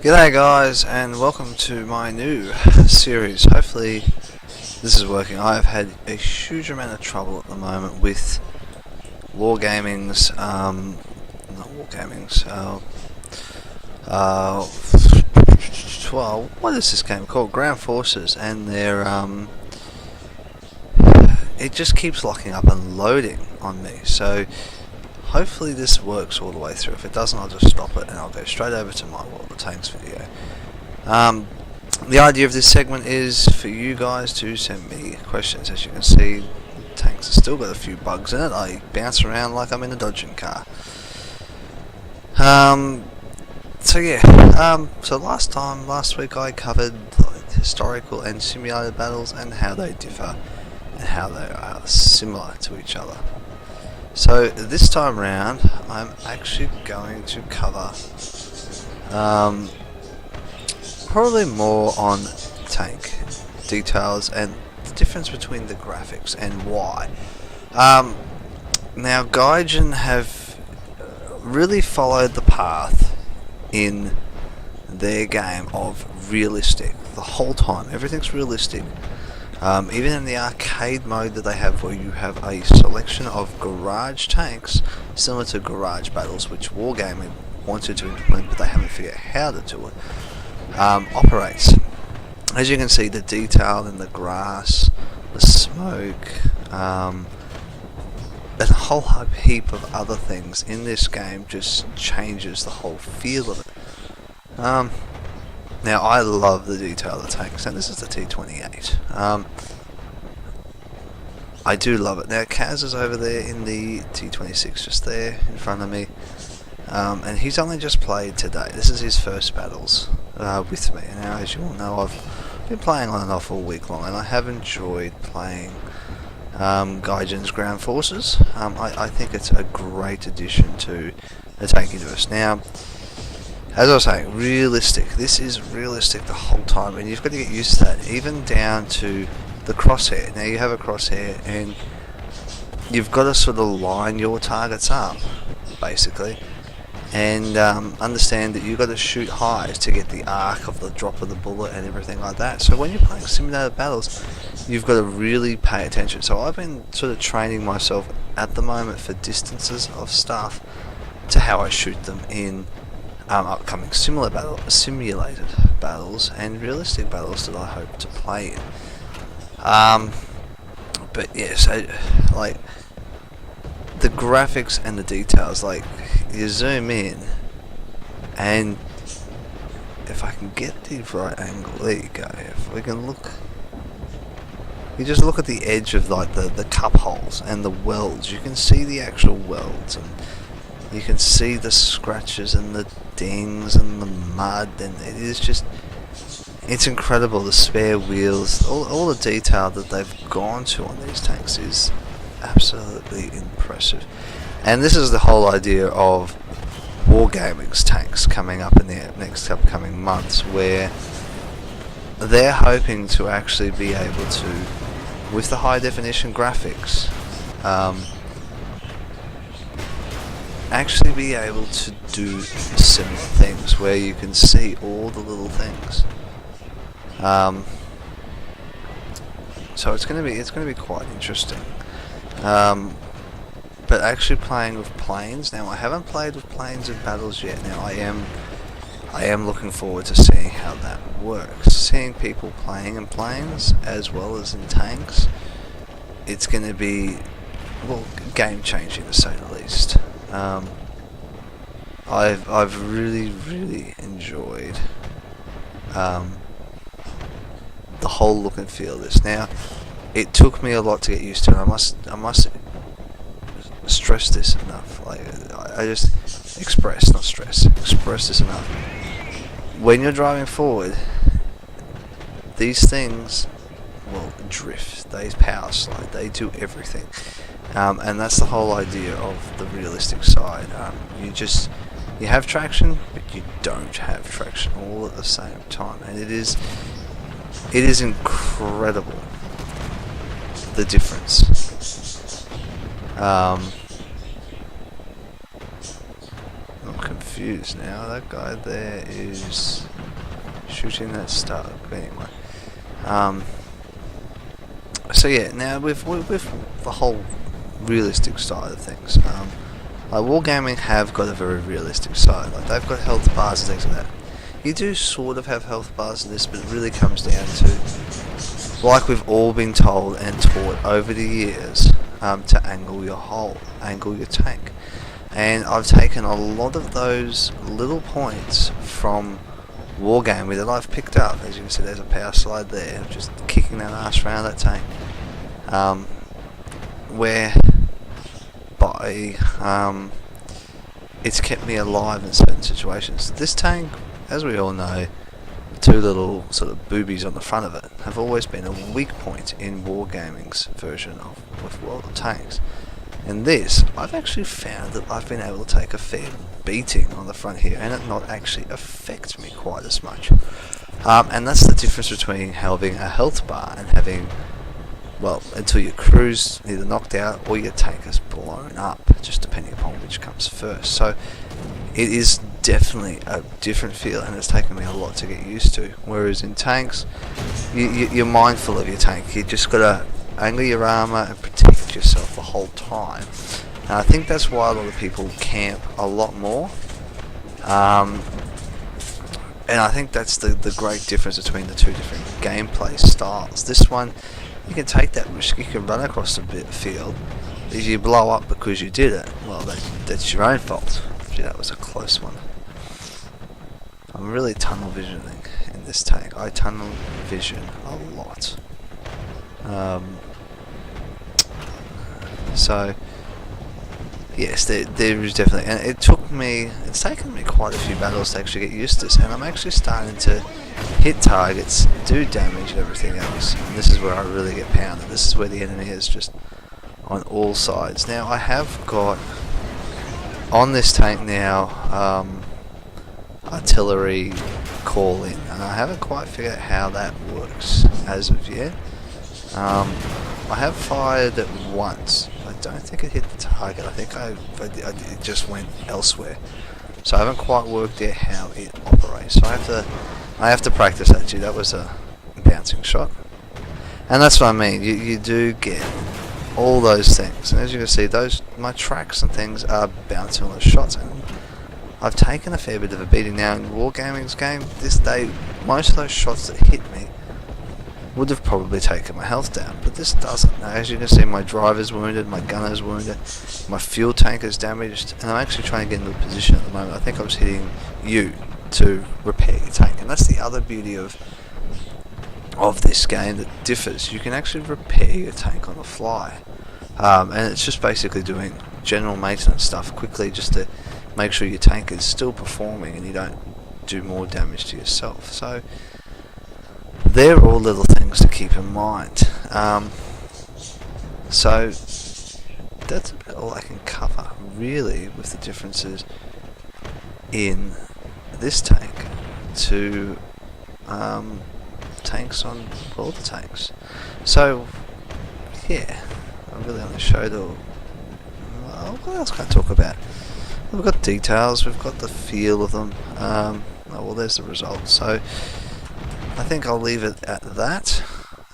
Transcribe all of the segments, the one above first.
G'day guys, and welcome to my new series. Hopefully this is working. I have had a huge amount of trouble at the moment with Wargaming's, not Wargaming's, well, what is this game called? Ground Forces, and their, it just keeps locking up and loading on me, so hopefully this works all the way through. If it doesn't, I'll just stop it and I'll go straight over to my World of Tanks video. The idea of this segment is for you guys to send me questions. As you can see, tanks have still got a few bugs in it. I bounce around like I'm in a dodging car. So last week I covered historical and simulated battles and how they differ and how they are similar to each other. So this time round, I'm actually going to cover probably more on tank details and the difference between the graphics and why. Now, Gaijin have really followed the path in their game of realistic the whole time. Everything's realistic. Even in the arcade mode that they have, where you have a selection of garage tanks similar to garage battles, which Wargaming wanted to implement but they haven't figured out how to do it, operates. As you can see, the detail in the grass, the smoke, and a whole heap of other things in this game just changes the whole feel of it. Now, I love the detail of the tanks, and this is the T-28. I do love it. Now, Kaz is over there in the T-26, just there in front of me, and he's only just played today. This is his first battles with me. Now, as you all know, I've been playing on and off all week long, and I have enjoyed playing Gaijin's Ground Forces. I think it's a great addition to the tank universe. Now, as I was saying, realistic. This is realistic the whole time, and you've got to get used to that, even down to the crosshair. Now, you have a crosshair, and you've got to sort of line your targets up, basically, and understand that you've got to shoot high to get the arc of the drop of the bullet and everything like that. So when you're playing simulated battles, you've got to really pay attention. So I've been sort of training myself at the moment for distances of stuff to how I shoot them in upcoming simulated battles and realistic battles that I hope to play in. But yes, like the graphics and the details, like you zoom in, and if I can get the right angle, there you go. If we can look, you just look at the edge of like the cup holes and the welds. You can see the actual welds, and you can see the scratches and the dings and the mud, and it is just, it's incredible. The spare wheels, all the detail that they've gone to on these tanks is absolutely impressive. And this is the whole idea of Wargaming's tanks coming up in the next upcoming months, where they're hoping to actually be able to, with the high definition graphics, actually be able to do similar things where you can see all the little things. So it's going to be quite interesting. But actually playing with planes, now I haven't played with planes in battles yet. Now I am looking forward to seeing how that works. Seeing people playing in planes as well as in tanks, it's going to be, well, game changing to say the least. I've really enjoyed the whole look and feel of this. Now, it took me a lot to get used to it. I must stress this enough. Like, I just express this enough. When you're driving forward, these things will drift. They power slide. They do everything. And that's the whole idea of the realistic side. You have traction, but you don't have traction all at the same time, and it is incredible, the difference. I'm confused now. That guy there is shooting that star. But anyway, so yeah, now with the whole realistic side of things, like wargaming have got a very realistic side. Like they've got health bars and things like that. You do sort of have health bars in this, but it really comes down to, like we've all been told and taught over the years, to angle your tank. And I've taken a lot of those little points from wargaming that I've picked up. As you can see, there's a power slide there, just kicking that ass around that tank. Where it's kept me alive in certain situations. This tank, as we all know, the two little sort of boobies on the front of it have always been a weak point in wargaming's version of World of Tanks. In this, I've actually found that I've been able to take a fair beating on the front here and it not actually affect me quite as much. And that's the difference between having a health bar and having, well, until your crew's either knocked out or your tank is blown up, just depending upon which comes first. So it is definitely a different feel, and it's taken me a lot to get used to. Whereas in tanks, you're mindful of your tank. You just gotta angle your armor and protect yourself the whole time. And I think that's why a lot of people camp a lot more. And I think that's the great difference between the two different gameplay styles. This one, you can take that risk, you can run across the field. If you blow up because you did it, well, that's your own fault. Gee, that was a close one. I'm really tunnel visioning in this tank. I tunnel vision a lot. So yes, there is definitely, and it's taken me quite a few battles to actually get used to this, and I'm actually starting to hit targets, do damage and everything else, and this is where I really get pounded. This is where the enemy is just on all sides. Now I have got on this tank now artillery call in, and I haven't quite figured out how that works as of yet. I have fired it once. I don't think it hit the target. I think it just went elsewhere. So I haven't quite worked out how it operates. So I have to practice that. Gee, that was a bouncing shot. And that's what I mean. You do get all those things. And as you can see, my tracks and things are bouncing on those shots. And I've taken a fair bit of a beating now in Wargaming's game. Most of those shots that hit me would have probably taken my health down, but this doesn't. Now, as you can see, my driver's wounded, my gunner's wounded, my fuel tank is damaged, and I'm actually trying to get into a position at the moment. I think I was hitting you to repair your tank, and that's the other beauty of this game that differs. You can actually repair your tank on the fly, and it's just basically doing general maintenance stuff quickly just to make sure your tank is still performing and you don't do more damage to yourself. So they're all little things to keep in mind. So that's about all I can cover really with the differences in this tank to tanks on World of Tanks. So yeah, I really only showed what else can I talk about? We've got details, we've got the feel of them. Well, there's the result. So I think I'll leave it at that,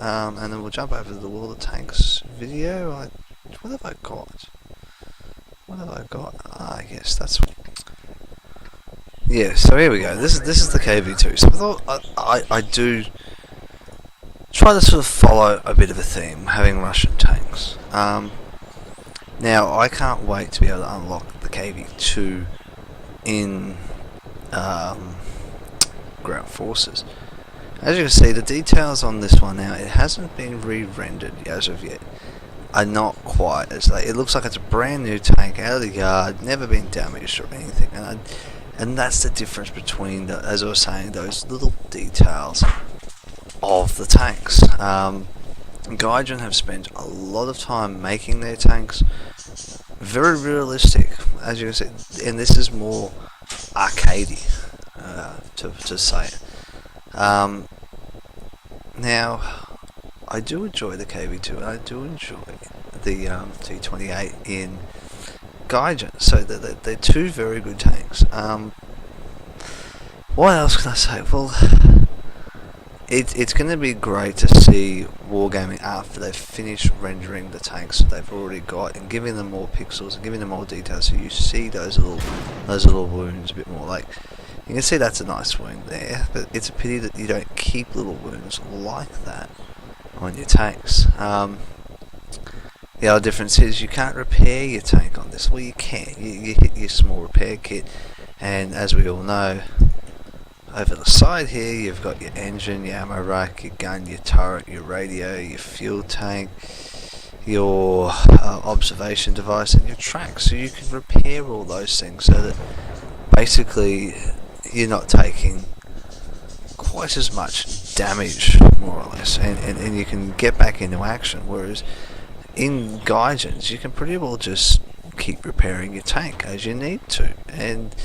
and then we'll jump over to the World of Tanks video. What have I got? Yes, that's... Yeah, so here we go. This is the KV2. So I thought I do try to sort of follow a bit of a theme, having Russian tanks. Now, I can't wait to be able to unlock the KV2 in Ground Forces. As you can see, the details on this one now, it hasn't been re-rendered as of yet, are not quite as it looks like it's a brand new tank out of the yard, never been damaged or anything, and that's the difference between, as I was saying, those little details of the tanks. Gaijin have spent a lot of time making their tanks very realistic, as you can see, and this is more arcadey, to say it. Now, I do enjoy the KV2 and I do enjoy the T28 in Gaijin. So they're two very good tanks. What else can I say? Well, it's going to be great to see Wargaming after they've finished rendering the tanks that they've already got and giving them more pixels and giving them more details, so you see those little wounds a bit more. Like, you can see that's a nice wound there, but it's a pity that you don't keep little wounds like that on your tanks. The other difference is you can't repair your tank on this. Well, you can. You hit your small repair kit, and as we all know, over the side here you've got your engine, your ammo rack, your gun, your turret, your radio, your fuel tank, your observation device, and your track. So you can repair all those things so that basically you're not taking quite as much damage, more or less, and you can get back into action. Whereas in Gaijins, you can pretty well just keep repairing your tank as you need to and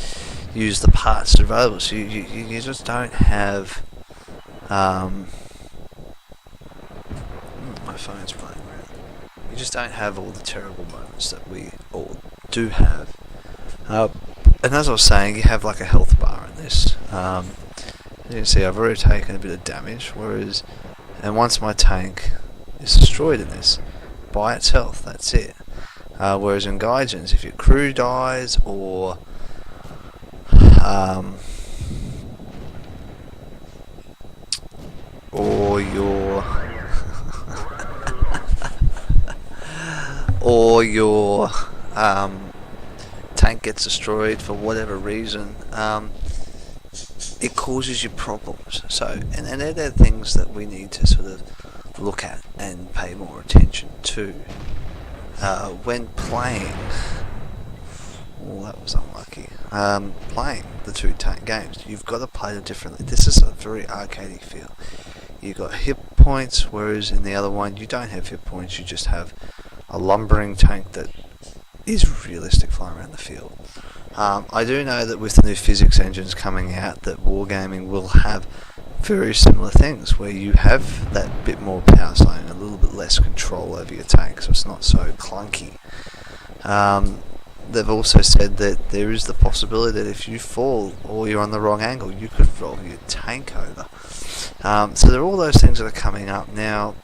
use the parts that are available. So you just don't have my phone's playing around. You just don't have all the terrible moments that we all do have. And as I was saying, you have like a health bar in this. As you can see, I've already taken a bit of damage, and once my tank is destroyed in this, by its health, that's it. Whereas in Gaijins, if your crew dies or your tank gets destroyed for whatever reason, it causes you problems. So, and they're the things that we need to sort of look at and pay more attention to when playing. Oh, that was unlucky. Playing the two tank games, you've got to play them differently. This is a very arcadey feel. You've got hit points, whereas in the other one you don't have hit points. You just have a lumbering tank that is realistic flying around the field. I do know that with the new physics engines coming out, that Wargaming will have very similar things where you have that bit more power slowing and a little bit less control over your tank, so it's not so clunky. They've also said that there is the possibility that if you fall or you're on the wrong angle, you could roll your tank over. So there are all those things that are coming up now.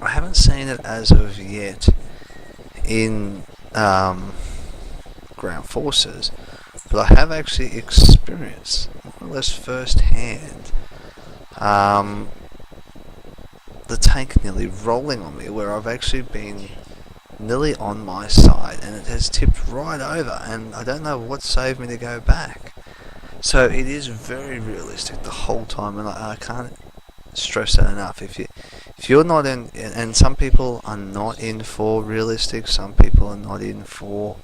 I haven't seen it as of yet in ground forces, but I have actually experienced, more or less firsthand, the tank nearly rolling on me, where I've actually been nearly on my side and it has tipped right over, and I don't know what saved me to go back. So it is very realistic the whole time, and I can't stress that enough. If you're not in, and some people are not in for realistic, some people are not in for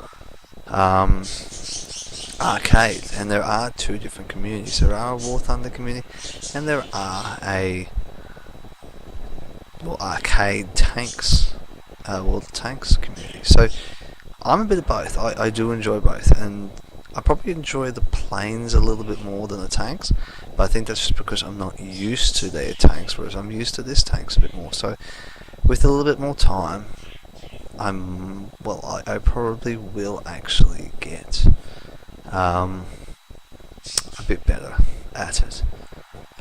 arcade, and there are two different communities. There are a War Thunder community, and there are a arcade tanks, World Tanks community. So I'm a bit of both. I do enjoy both, and I probably enjoy the planes a little bit more than the tanks, but I think that's just because I'm not used to their tanks, whereas I'm used to this tanks a bit more. So with a little bit more time, I probably will actually get a bit better at it.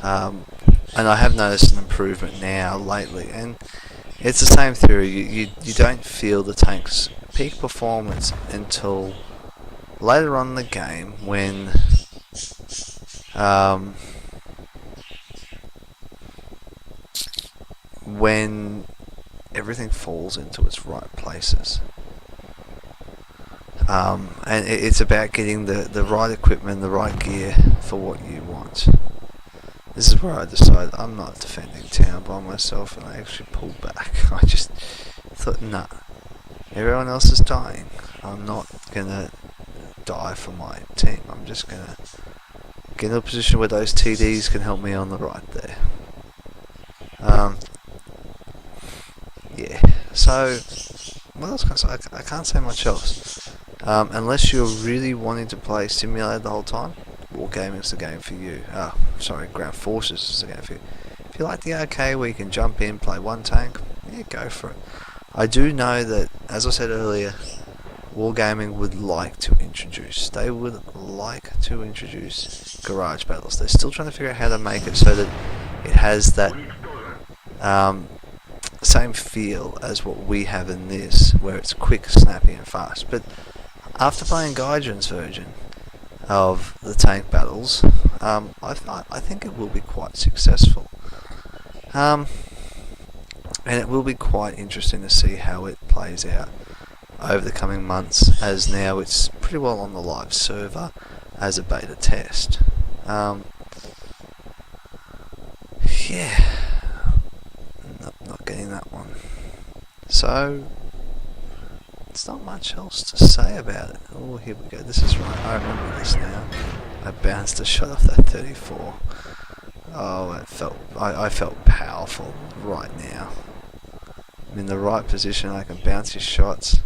And I have noticed an improvement now lately, and it's the same theory. You don't feel the tank's peak performance until later on in the game, when everything falls into its right places. And it's about getting the right equipment, the right gear for what you want. This is where I decided I'm not defending town by myself, and I actually pulled back. I just thought, nah, everyone else is dying. I'm not gonna die for my team. I'm just gonna get in a position where those TDs can help me on the right there. Yeah. So, what else can I say? I can't say much else. Unless you're really wanting to play Simulator the whole time, Wargaming is the game for you. Ground Forces is the game for you. If you like the arcade where you can jump in, play one tank, yeah, go for it. I do know that, as I said earlier, Wargaming would like to introduce. They would like to introduce garage battles. They're still trying to figure out how to make it so that it has that same feel as what we have in this, where it's quick, snappy and fast. But after playing Gaijin's version of the tank battles, I think it will be quite successful. And it will be quite interesting to see how it plays out over the coming months, as now it's pretty well on the live server as a beta test. Yeah, not getting that one. So there's not much else to say about it. Oh, here we go. This is right. I remember this now. I bounced a shot off that 34. Oh, I felt powerful right now. I'm in the right position. I can bounce his shots.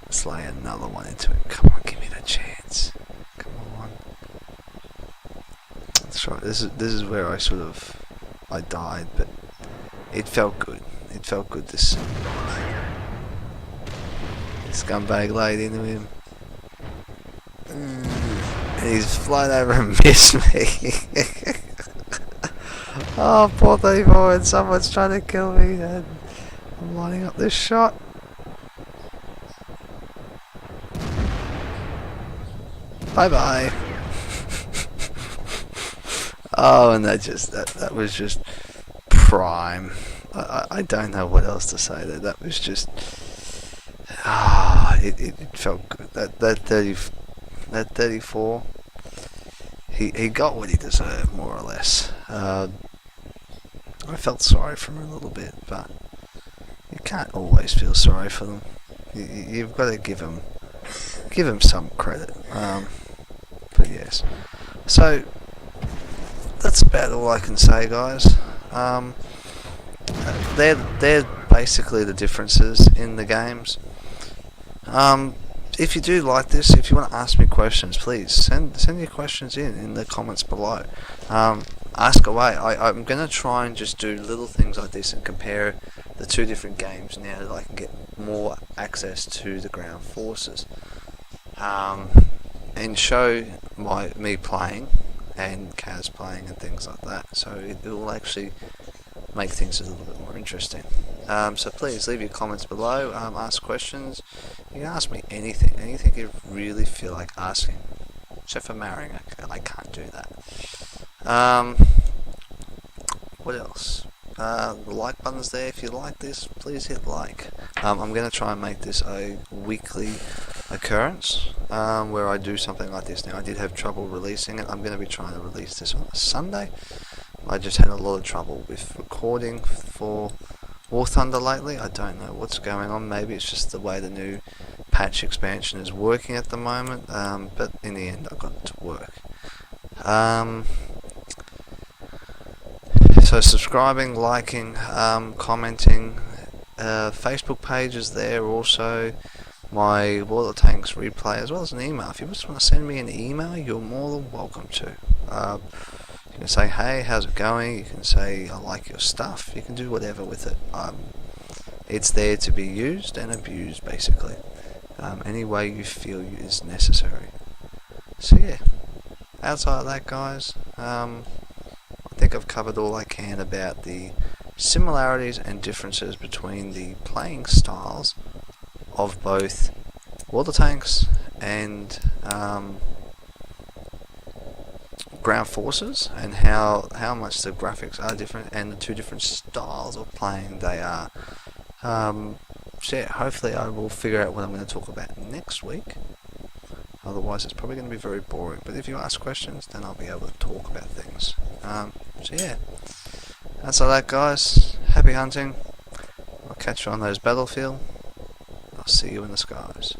Let's lay another one into him. Come on, give me the chance. Come on. That's right. This is where I died, but it felt good. It felt good this scumbag laid into him. And he's flown over and missed me. Oh, poor 34, and someone's trying to kill me, and I'm lining up this shot. Bye bye. Oh, and that was just prime. I don't know what else to say there. That was just it felt good. That 34, he got what he deserved, more or less. I felt sorry for him a little bit, but you can't always feel sorry for them. You've got to give him some credit. But yes, so that's about all I can say, guys. They're basically the differences in the games. If you do like this, if you want to ask me questions, please send your questions in the comments below. Ask away. I'm going to try and just do little things like this and compare the two different games now that I can get more access to the ground forces. And show me playing and Kaz playing and things like that, so it will actually make things a little bit more interesting. So please leave your comments below, ask questions. You can ask me anything you really feel like asking, except for marrying. I can't do that. What else? The like button's there. If you like this, please hit like. I'm going to try and make this a weekly occurrence, where I do something like this. Now, I did have trouble releasing it. I'm going to be trying to release this on a Sunday. I just had a lot of trouble with recording for War Thunder lately. I don't know what's going on. Maybe it's just the way the new patch expansion is working at the moment, but in the end I got it to work. So subscribing, liking, commenting, Facebook page is there also, my War of the Tanks replay, as well as an email. If you just want to send me an email, you're more than welcome to. You can say, hey, how's it going? You can say, I like your stuff. You can do whatever with it. It's there to be used and abused, basically. Any way you feel is necessary. So yeah, outside of that, guys, I think I've covered all I can about the similarities and differences between the playing styles of both War of the Tanks and ground forces, and how much the graphics are different and the two different styles of playing they are. So yeah, hopefully I will figure out what I'm going to talk about next week. Otherwise it's probably going to be very boring, but if you ask questions then I'll be able to talk about things. So yeah, that's all that, guys. Happy hunting. I'll catch you on those battlefield. I'll see you in the skies.